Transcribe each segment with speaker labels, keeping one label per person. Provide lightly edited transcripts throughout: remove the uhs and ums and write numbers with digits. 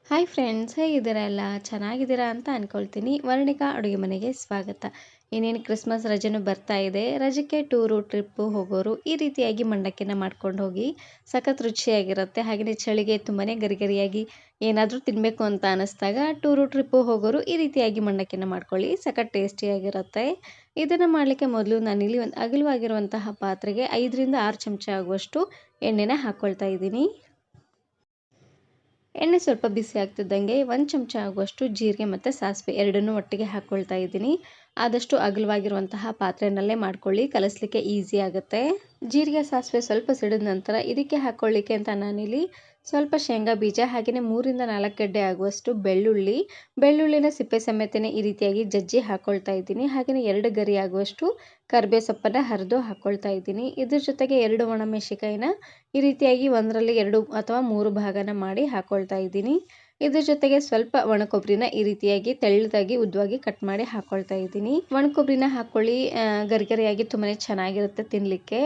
Speaker 1: Hi friends, ಹೇಗಿದ್ದೀರಾ? ಎಲ್ಲ ಚೆನ್ನಾಗಿದ್ದೀರಾ ಅಂತ ಅಂದ್ಕೊಳ್ತೀನಿ. ವರ್ಣಿಕಾ ಅಡುಗೆ ಮನೆಗೆ ಸ್ವಾಗತ. ಇನ್ನೇನು ಕ್ರಿಸ್ಮಸ್ ರಜೆನೂ ಬರ್ತಾ ಇದೆ. ರಜೆಗೆ ಟೂರು ಟ್ರಿಪ್ಪು ಹೋಗೋರು ಈ ರೀತಿಯಾಗಿ ಮಂಡಕ್ಕಿನ ಮಾಡ್ಕೊಂಡು ಹೋಗಿ. ಸಖತ್ ರುಚಿಯಾಗಿರುತ್ತೆ. ಹಾಗೆಯೇ ಚಳಿಗೆ ತುಂಬಾ ಗರಿಗರಿಯಾಗಿ ಏನಾದರೂ ತಿನ್ನಬೇಕು ಅಂತ ಅನ್ನಿಸ್ದಾಗ ಟೂರು ಟ್ರಿಪ್ಪು ಹೋಗೋರು ಈ ರೀತಿಯಾಗಿ ಮಂಡಕ್ಕಿನ ಮಾಡ್ಕೊಳ್ಳಿ. ಸಖತ್ ಟೇಸ್ಟಿಯಾಗಿರುತ್ತೆ. ಇದನ್ನು ಮಾಡಲಿಕ್ಕೆ ಮೊದಲು ನಾನಿಲ್ಲಿ ಒಂದು ಅಗಲವಾಗಿರುವಂತಹ ಪಾತ್ರೆಗೆ 5ರಿಂದ 6 ಚಮಚ ಆಗುವಷ್ಟು ಎಣ್ಣೆನ ಹಾಕ್ಕೊಳ್ತಾ ಇದ್ದೀನಿ. ಎಣ್ಣೆ ಸ್ವಲ್ಪ ಬಿಸಿ ಆಗ್ತಿದ್ದಂಗೆ 1 ಚಮಚ ಆಗುವಷ್ಟು ಜೀರಿಗೆ ಮತ್ತು ಸಾಸಿವೆ ಎರಡನ್ನೂ ಒಟ್ಟಿಗೆ ಹಾಕ್ಕೊಳ್ತಾ ಇದ್ದೀನಿ. ಆದಷ್ಟು ಅಗಲವಾಗಿರುವಂತಹ ಪಾತ್ರೆಯಲ್ಲೇ ಮಾಡ್ಕೊಳ್ಳಿ, ಕಲಿಸ್ಲಿಕ್ಕೆ ಈಸಿ ಆಗುತ್ತೆ. ಜೀರಿಗೆ ಸಾಸಿವೆ ಸ್ವಲ್ಪ ಸಿಡಿದ ನಂತರ ಇದಕ್ಕೆ ಹಾಕ್ಕೊಳ್ಳಿಕ್ಕೆ ಅಂತ ನಾನಿಲ್ಲಿ ಸ್ವಲ್ಪ ಶೇಂಗಾ ಬೀಜ, ಹಾಗೆಯೇ 3ರಿಂದ 4 ಗೆಡ್ಡೆ ಆಗುವಷ್ಟು ಬೆಳ್ಳುಳ್ಳಿನ ಸಿಪ್ಪೆ ಸಮೇತನೇ ಈ ರೀತಿಯಾಗಿ ಜಜ್ಜಿ ಹಾಕ್ಕೊಳ್ತಾ ಇದ್ದೀನಿ. ಹಾಗೆಯೇ 2 ಗರಿ ಆಗುವಷ್ಟು ಕರಿಬೇವು ಸೊಪ್ಪನ್ನು ಹರಿದು ಹಾಕ್ಕೊಳ್ತಾ ಇದ್ದೀನಿ. ಇದ್ರ ಜೊತೆಗೆ 2 ಒಣಮೆಣಸಿನಕಾಯಿನ ಈ ರೀತಿಯಾಗಿ 1ರಲ್ಲಿ 2 ಅಥವಾ 3 ಭಾಗನ ಮಾಡಿ ಹಾಕ್ಕೊಳ್ತಾ ಇದ್ದೀನಿ. ಇದ್ರ ಜೊತೆಗೆ ಸ್ವಲ್ಪ ಒಣ ಕೊಬ್ಬರಿನ ಈ ರೀತಿಯಾಗಿ ತೆಳ್ಳದಾಗಿ ಉದ್ದವಾಗಿ ಕಟ್ ಮಾಡಿ ಹಾಕ್ಕೊಳ್ತಾ ಇದ್ದೀನಿ. ಒಣ ಕೊಬ್ಬರಿನ ಹಾಕ್ಕೊಳ್ಳಿ, ಗರಿಗರಿಯಾಗಿ ತುಂಬಾ ಚೆನ್ನಾಗಿರುತ್ತೆ ತಿನ್ನಲಿಕ್ಕೆ.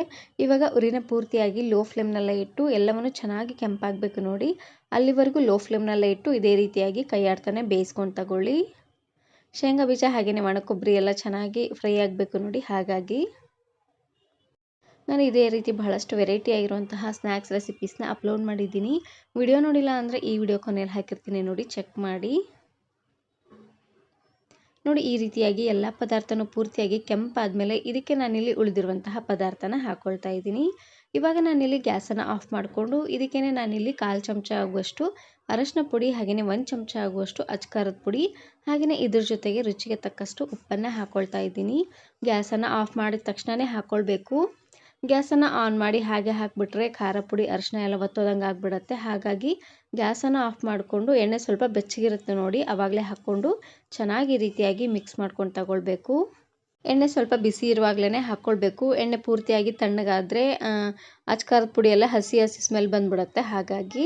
Speaker 1: ಇವಾಗ ಉರಿನ ಪೂರ್ತಿಯಾಗಿ ಲೋ ಫ್ಲೇಮ್ನಲ್ಲೇ ಇಟ್ಟು ಎಲ್ಲವನ್ನು ಚೆನ್ನಾಗಿ ಕೆಂಪಾಗಬೇಕು ನೋಡಿ, ಅಲ್ಲಿವರೆಗೂ ಲೋ ಫ್ಲೇಮ್ನಲ್ಲೇ ಇಟ್ಟು ಇದೇ ರೀತಿಯಾಗಿ ಕೈ ಆಡ್ತಾನೆ ಬೇಯಿಸ್ಕೊಂಡು ತಗೊಳ್ಳಿ. ಶೇಂಗಾ ಬೀಜ ಹಾಗೆಯೇ ಒಣ ಕೊಬ್ಬರಿ ಎಲ್ಲ ಚೆನ್ನಾಗಿ ಫ್ರೈ ಆಗಬೇಕು ನೋಡಿ. ಹಾಗಾಗಿ ನಾನು ಇದೇ ರೀತಿ ಬಹಳಷ್ಟು ವೆರೈಟಿ ಆಗಿರುವಂತಹ ಸ್ನ್ಯಾಕ್ಸ್ ರೆಸಿಪೀಸ್ನ ಅಪ್ಲೋಡ್ ಮಾಡಿದ್ದೀನಿ. ವಿಡಿಯೋ ನೋಡಿಲ್ಲ ಅಂದರೆ ಈ ವಿಡಿಯೋ ಕೊನೆಯಲ್ಲಿ ಹಾಕಿರ್ತೀನಿ ನೋಡಿ, ಚೆಕ್ ಮಾಡಿ. ನೋಡಿ ಈ ರೀತಿಯಾಗಿ ಎಲ್ಲ ಪದಾರ್ಥನೂ ಪೂರ್ತಿಯಾಗಿ ಕೆಂಪಾದಮೇಲೆ ಇದಕ್ಕೆ ನಾನಿಲ್ಲಿ ಉಳಿದಿರುವಂತಹ ಪದಾರ್ಥನ ಹಾಕ್ಕೊಳ್ತಾ ಇದ್ದೀನಿ. ಇವಾಗ ನಾನಿಲ್ಲಿ ಗ್ಯಾಸನ್ನು ಆಫ್ ಮಾಡಿಕೊಂಡು ಇದಕ್ಕೇ ನಾನಿಲ್ಲಿ 1/4 ಚಮಚ ಆಗುವಷ್ಟು ಅರಶಿನ ಪುಡಿ, ಹಾಗೆಯೇ 1 ಚಮಚ ಆಗುವಷ್ಟು ಅಚ್ಕಾರದ ಪುಡಿ, ಹಾಗೆಯೇ ಇದ್ರ ಜೊತೆಗೆ ರುಚಿಗೆ ತಕ್ಕಷ್ಟು ಉಪ್ಪನ್ನು ಹಾಕ್ಕೊಳ್ತಾ ಇದ್ದೀನಿ. ಗ್ಯಾಸನ್ನು ಆಫ್ ಮಾಡಿದ ತಕ್ಷಣವೇ ಹಾಕ್ಕೊಳ್ಬೇಕು. ಗ್ಯಾಸನ್ನು ಆನ್ ಮಾಡಿ ಹಾಗೆ ಹಾಕಿಬಿಟ್ರೆ ಖಾರ ಪುಡಿ ಅರಿಶಿನ ಎಲ್ಲ ಒತ್ತೋದಂಗೆ ಆಗಿಬಿಡುತ್ತೆ. ಹಾಗಾಗಿ ಗ್ಯಾಸನ್ನು ಆಫ್ ಮಾಡಿಕೊಂಡು ಎಣ್ಣೆ ಸ್ವಲ್ಪ ಬೆಚ್ಚಗಿರುತ್ತೆ ನೋಡಿ, ಆವಾಗಲೇ ಹಾಕ್ಕೊಂಡು ಚೆನ್ನಾಗಿ ಈ ರೀತಿಯಾಗಿ ಮಿಕ್ಸ್ ಮಾಡ್ಕೊಂಡು ತಗೊಳ್ಬೇಕು. ಎಣ್ಣೆ ಸ್ವಲ್ಪ ಬಿಸಿ ಇರುವಾಗಲೇ ಹಾಕ್ಕೊಳ್ಬೇಕು. ಎಣ್ಣೆ ಪೂರ್ತಿಯಾಗಿ ತಣ್ಣಗಾದರೆ ಅಚ್ಕಾರದ ಪುಡಿ ಎಲ್ಲ ಹಸಿ ಸ್ಮೆಲ್ ಬಂದುಬಿಡುತ್ತೆ. ಹಾಗಾಗಿ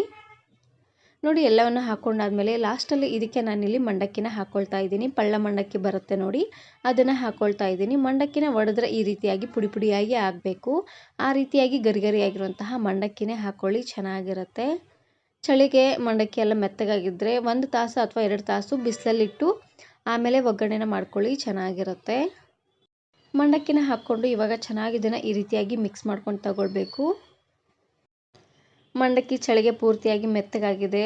Speaker 1: ನೋಡಿ ಎಲ್ಲವನ್ನು ಹಾಕ್ಕೊಂಡಾದ್ಮೇಲೆ ಲಾಸ್ಟಲ್ಲಿ ಇದಕ್ಕೆ ನಾನಿಲ್ಲಿ ಮಂಡಕ್ಕಿನ ಹಾಕ್ಕೊಳ್ತಾ ಇದ್ದೀನಿ. ಪಳ್ಳ ಮಂಡಕ್ಕಿ ಬರುತ್ತೆ ನೋಡಿ, ಅದನ್ನು ಹಾಕ್ಕೊಳ್ತಾ ಇದ್ದೀನಿ. ಮಂಡಕ್ಕಿನ ಒಡೆದ್ರೆ ಈ ರೀತಿಯಾಗಿ ಪುಡಿ ಪುಡಿಯಾಗಿ ಆಗಬೇಕು. ಆ ರೀತಿಯಾಗಿ ಗರಿಗರಿಯಾಗಿರುವಂತಹ ಮಂಡಕ್ಕಿನೇ ಹಾಕ್ಕೊಳ್ಳಿ, ಚೆನ್ನಾಗಿರುತ್ತೆ. ಚಳಿಗೆ ಮಂಡಕ್ಕಿ ಎಲ್ಲ ಮೆತ್ತಗಾಗಿದ್ದರೆ 1 ತಾಸು ಅಥವಾ 2 ತಾಸು ಬಿಸಿಲಲ್ಲಿಟ್ಟು ಆಮೇಲೆ ಒಗ್ಗರಣೆನ ಮಾಡ್ಕೊಳ್ಳಿ, ಚೆನ್ನಾಗಿರುತ್ತೆ. ಮಂಡಕ್ಕಿನ ಹಾಕ್ಕೊಂಡು ಇವಾಗ ಚೆನ್ನಾಗಿ ಇದನ್ನು ಈ ರೀತಿಯಾಗಿ ಮಿಕ್ಸ್ ಮಾಡ್ಕೊಂಡು ತಗೊಳ್ಬೇಕು. ಮಂಡಕ್ಕಿ ಚಳಿಗೆ ಪೂರ್ತಿಯಾಗಿ ಮೆತ್ತಗಾಗಿದೆ,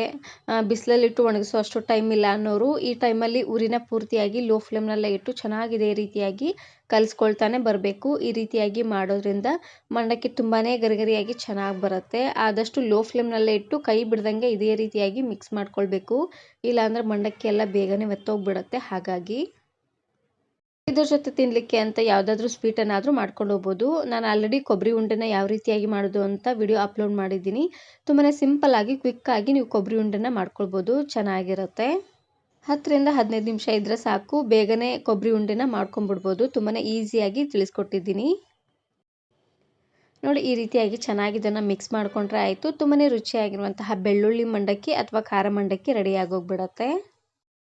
Speaker 1: ಬಿಸಿಲಲ್ಲಿಟ್ಟು ಒಣಗಿಸೋ ಅಷ್ಟು ಟೈಮ್ ಇಲ್ಲ ಅನ್ನೋರು ಈ ಟೈಮಲ್ಲಿ ಉರಿನ ಪೂರ್ತಿಯಾಗಿ ಲೋ ಫ್ಲೇಮ್ನಲ್ಲೇ ಇಟ್ಟು ಚೆನ್ನಾಗಿದೆ ಈ ರೀತಿಯಾಗಿ ಕಲಿಸ್ಕೊಳ್ತಾನೆ ಬರಬೇಕು. ಈ ರೀತಿಯಾಗಿ ಮಾಡೋದ್ರಿಂದ ಮಂಡಕ್ಕಿ ತುಂಬಾ ಗರಿಗರಿಯಾಗಿ ಚೆನ್ನಾಗಿ ಬರುತ್ತೆ. ಆದಷ್ಟು ಲೋ ಫ್ಲೇಮ್ನಲ್ಲೇ ಇಟ್ಟು ಕೈ ಬಿಡ್ದಂಗೆ ಇದೇ ರೀತಿಯಾಗಿ ಮಿಕ್ಸ್ ಮಾಡ್ಕೊಳ್ಬೇಕು, ಇಲ್ಲಾಂದರೆ ಮಂಡಕ್ಕಿ ಎಲ್ಲ ಬೇಗನೆ ಮೆತ್ತೋಗ್ಬಿಡುತ್ತೆ. ಹಾಗಾಗಿ ಇದ್ರ ಜೊತೆ ತಿನ್ನಲಿಕ್ಕೆ ಅಂತ ಯಾವುದಾದ್ರೂ ಸ್ವೀಟನ್ನಾದರೂ ಮಾಡ್ಕೊಂಡು ಹೋಗ್ಬೋದು. ನಾನು ಆಲ್ರೆಡಿ ಕೊಬ್ಬರಿ ಉಂಡೆನ ಯಾವ ರೀತಿಯಾಗಿ ಮಾಡೋದು ಅಂತ ವಿಡಿಯೋ ಅಪ್ಲೋಡ್ ಮಾಡಿದ್ದೀನಿ. ತುಂಬಾ ಸಿಂಪಲ್ಲಾಗಿ ಕ್ವಿಕ್ಕಾಗಿ ನೀವು ಕೊಬ್ಬರಿ ಉಂಡೆನ ಮಾಡ್ಕೊಳ್ಬೋದು, ಚೆನ್ನಾಗಿರುತ್ತೆ. 10ರಿಂದ 15 ನಿಮಿಷ ಇದ್ದರೆ ಸಾಕು, ಬೇಗನೆ ಕೊಬ್ಬರಿ ಉಂಡೆನ ಮಾಡ್ಕೊಂಡ್ಬಿಡ್ಬೋದು. ತುಂಬಾ ಈಸಿಯಾಗಿ ತಿಳಿಸ್ಕೊಟ್ಟಿದ್ದೀನಿ ನೋಡಿ. ಈ ರೀತಿಯಾಗಿ ಚೆನ್ನಾಗಿ ಇದನ್ನು ಮಿಕ್ಸ್ ಮಾಡಿಕೊಂಡ್ರೆ ಆಯಿತು. ತುಂಬಾ ರುಚಿಯಾಗಿರುವಂತಹ ಬೆಳ್ಳುಳ್ಳಿ ಮಂಡಕ್ಕಿ ಅಥವಾ ಖಾರ ಮಂಡಕ್ಕಿ ರೆಡಿಯಾಗೋಗ್ಬಿಡತ್ತೆ.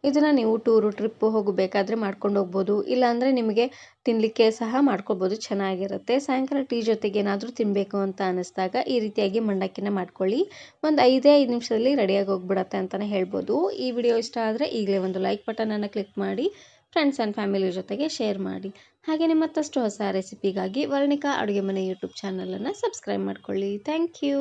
Speaker 1: ಇದನ್ನು ನೀವು ಟೂರು ಟ್ರಿಪ್ಪು ಹೋಗಬೇಕಾದ್ರೆ ಮಾಡ್ಕೊಂಡು ಹೋಗ್ಬೋದು, ಇಲ್ಲಾಂದರೆ ನಿಮಗೆ ತಿನ್ನಲಿಕ್ಕೆ ಸಹ ಮಾಡ್ಕೊಳ್ಬೋದು, ಚೆನ್ನಾಗಿರುತ್ತೆ. ಸಾಯಂಕಾಲ ಟೀ ಜೊತೆಗೆ ಏನಾದರೂ ತಿನ್ನಬೇಕು ಅಂತ ಅನ್ನಿಸ್ದಾಗ ಈ ರೀತಿಯಾಗಿ ಮಂಡಕ್ಕಿನ ಮಾಡ್ಕೊಳ್ಳಿ. ಒಂದು 5 ನಿಮಿಷದಲ್ಲಿ ರೆಡಿಯಾಗಿ ಹೋಗ್ಬಿಡತ್ತೆ ಅಂತಲೇ ಹೇಳ್ಬೋದು. ಈ ವಿಡಿಯೋ ಇಷ್ಟ ಆದರೆ ಈಗಲೇ ಒಂದು ಲೈಕ್ ಬಟನನ್ನು ಕ್ಲಿಕ್ ಮಾಡಿ, ಫ್ರೆಂಡ್ಸ್ ಆ್ಯಂಡ್ ಫ್ಯಾಮಿಲಿ ಜೊತೆಗೆ ಶೇರ್ ಮಾಡಿ. ಹಾಗೆಯೇ ಮತ್ತಷ್ಟು ಹೊಸ ರೆಸಿಪಿಗಾಗಿ ವರ್ಣಿಕಾ ಅಡುಗೆ ಮನೆ ಯೂಟ್ಯೂಬ್ ಚಾನಲನ್ನು ಸಬ್ಸ್ಕ್ರೈಬ್ ಮಾಡ್ಕೊಳ್ಳಿ. Thank you.